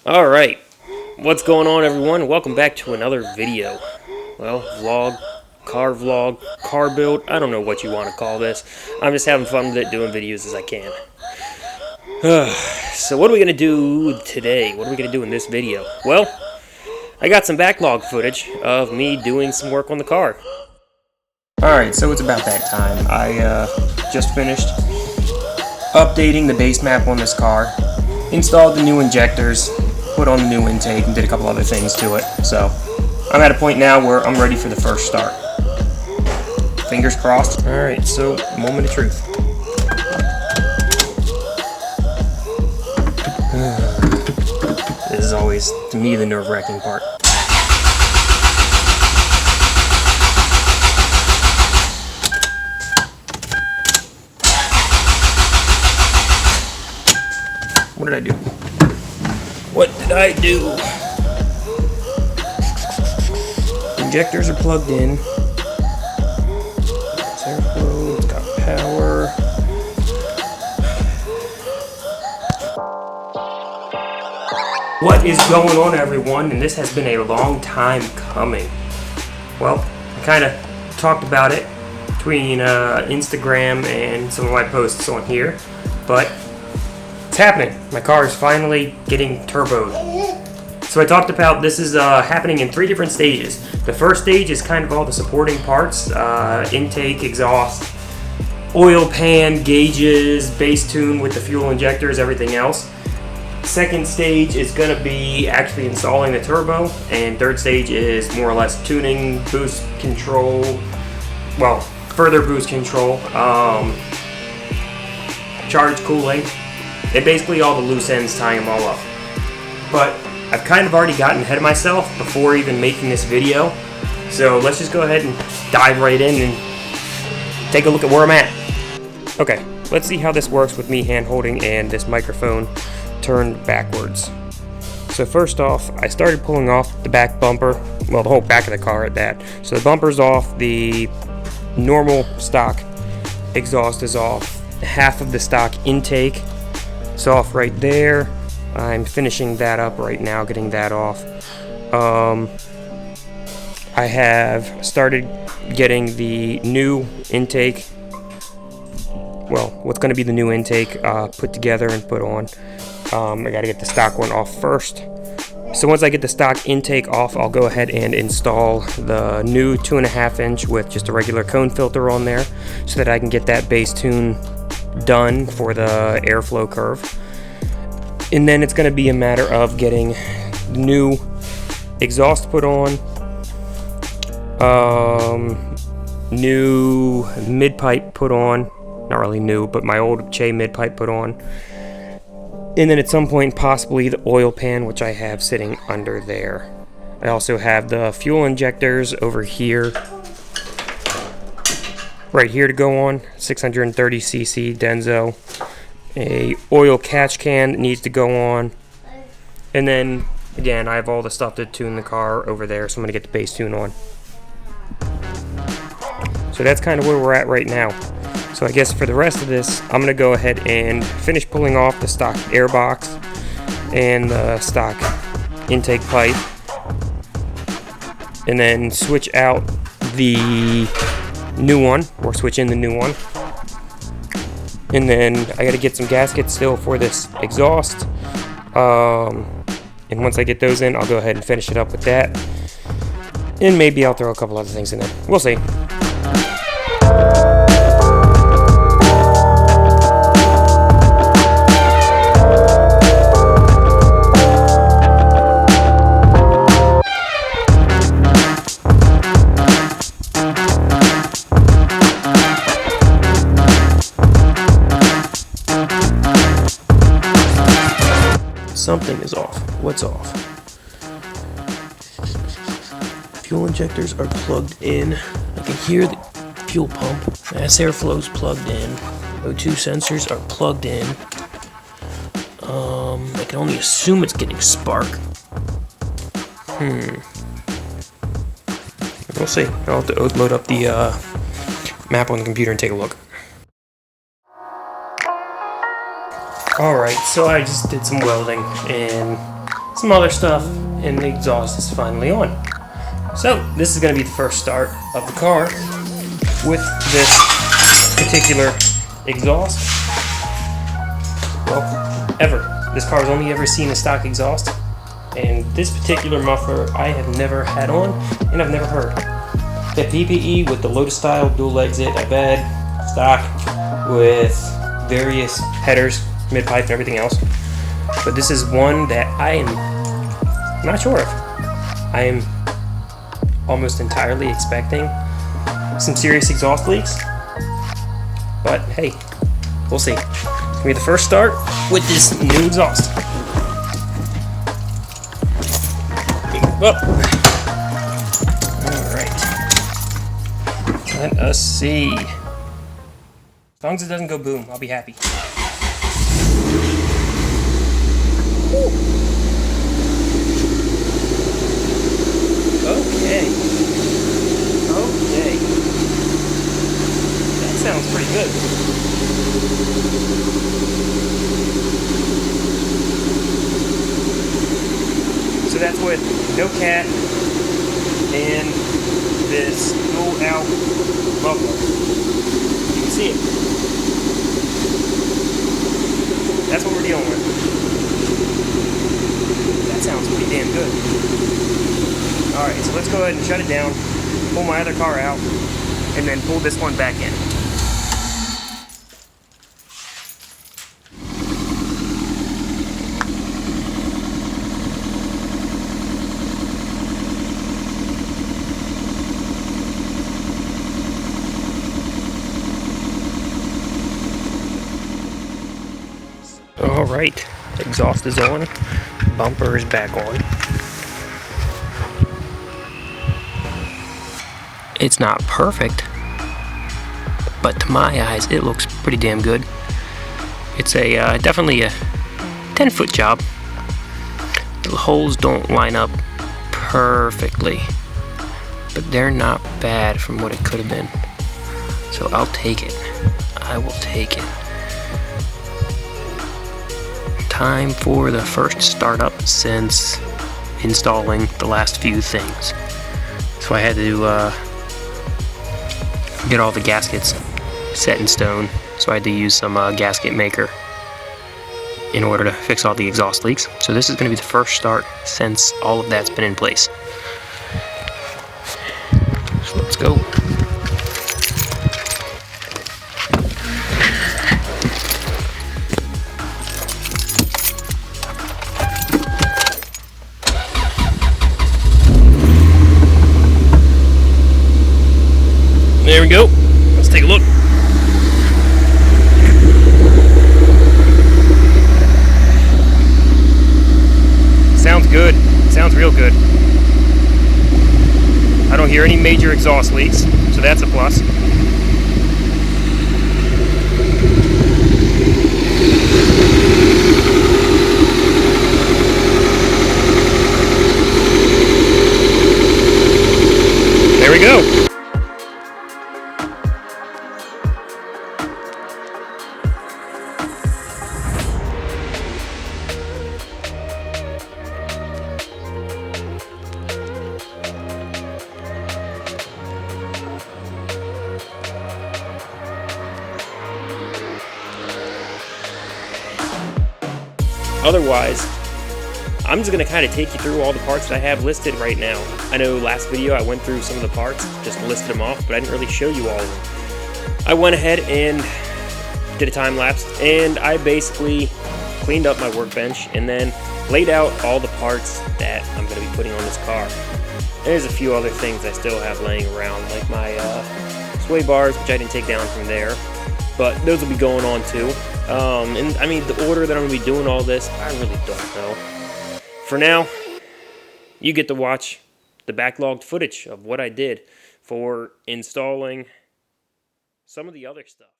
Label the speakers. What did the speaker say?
Speaker 1: Alright, what's going on everyone? Welcome back to another video. Well, vlog, car build, I don't know what you want to call this. I'm just having fun with it, doing videos as I can. So what are we going to do today? What are we going to do in this video? Well, I got some backlog footage of me doing some work on the car. Alright, so it's about that time. I just finished updating the base map on this car, installed the new injectors, put on the new intake, and did a couple other things to it. So I'm at a point now where I'm ready for the first start. Fingers crossed. Alright, so moment of truth. This is always, to me, the nerve-wracking part. What did I do? What did I do? Injectors are plugged in. It's airflow, it's got power. What is going on, everyone? And this has been a long time coming. Well, I kind of talked about it between Instagram and some of my posts on here, but it's happening. My car is finally getting turboed. So I talked about this is happening in 3 different stages. The first stage is kind of all the supporting parts, intake, exhaust, oil pan, gauges, base tune with the fuel injectors, everything else. Second stage is going to be actually installing the turbo, and third stage is more or less tuning, boost control, well, further boost control, charge cooling, and basically all the loose ends, tying them all up. But I've kind of already gotten ahead of myself before even making this video, so let's just go ahead and dive right in and take a look at where I'm at. Okay, let's see how this works with me hand holding and this microphone turned backwards. So first off, I started pulling off the back bumper, well, the whole back of the car at that. So the bumper's off, the normal stock exhaust is off, half of the stock intake is off right there. I'm finishing that up right now, getting that off. I have started getting the new intake, well, what's going to be the new intake put together and put on. I got to get the stock one off first. So once I get the stock intake off, I'll go ahead and install the new 2.5 inch with just a regular cone filter on there, so that I can get that base tune done for the airflow curve. And then it's going to be a matter of getting the new exhaust put on, new mid pipe put on, not really new, but my old Che mid pipe put on, and then at some point possibly the oil pan, which I have sitting under there. I also have the fuel injectors over here, right here to go on, 630cc Denso. A oil catch can that needs to go on, and then again I have all the stuff to tune the car over there, so I'm gonna get the base tune on. So that's kind of where we're at right now. So I guess for the rest of this, I'm gonna go ahead and finish pulling off the stock air box and the stock intake pipe, and then switch out the new one, or switch in the new one. And then I gotta get some gaskets still for this exhaust. And once I get those in, I'll go ahead and finish it up with that. And maybe I'll throw a couple other things in there. We'll see. Something is off. What's off? Fuel injectors are plugged in. I can hear the fuel pump. Mass airflow is plugged in. O2 sensors are plugged in. I can only assume it's getting spark. We'll see. I'll have to load up the map on the computer and take a look. Alright, so I just did some welding and some other stuff, and the exhaust is finally on. So this is going to be the first start of the car with this particular exhaust. Well, ever. This car has only ever seen a stock exhaust, and this particular muffler I have never had on, and I've never heard. The PPE with the Lotus style dual exit, I've had stock with various headers, mid-pipe, and everything else. But this is one that I am not sure of. I am almost entirely expecting some serious exhaust leaks. But hey, we'll see. It's gonna be the first start with this new exhaust. Well, alright. Let us see. As long as it doesn't go boom, I'll be happy. Okay. That sounds pretty good. So that's with no cat and this dual out muffler. You can see it. That's what we're dealing with. That sounds pretty damn good. Alright, so let's go ahead and shut it down, pull my other car out, and then pull this one back in. Alright, exhaust is on, bumper is back on. It's not perfect, but to my eyes it looks pretty damn good. It's a definitely a 10-foot job. The holes don't line up perfectly, but they're not bad from what it could have been. So I'll take it. I will take it. Time for the first startup since installing the last few things. So I had to get all the gaskets set in stone, so I had to use some gasket maker in order to fix all the exhaust leaks. So this is going to be the first start since all of that's been in place. So let's go. There we go. Let's take a look. Sounds good. Sounds real good. I don't hear any major exhaust leaks, so that's a plus. There we go. Otherwise, I'm just going to kind of take you through all the parts that I have listed right now. I know last video I went through some of the parts, just listed them off, but I didn't really show you all of them. I went ahead and did a time lapse, and I basically cleaned up my workbench and then laid out all the parts that I'm going to be putting on this car. There's a few other things I still have laying around, like my sway bars, which I didn't take down from there, but those will be going on too. And I mean, the order that I'm going to be doing all this, I really don't know. For now, you get to watch the backlogged footage of what I did for installing some of the other stuff.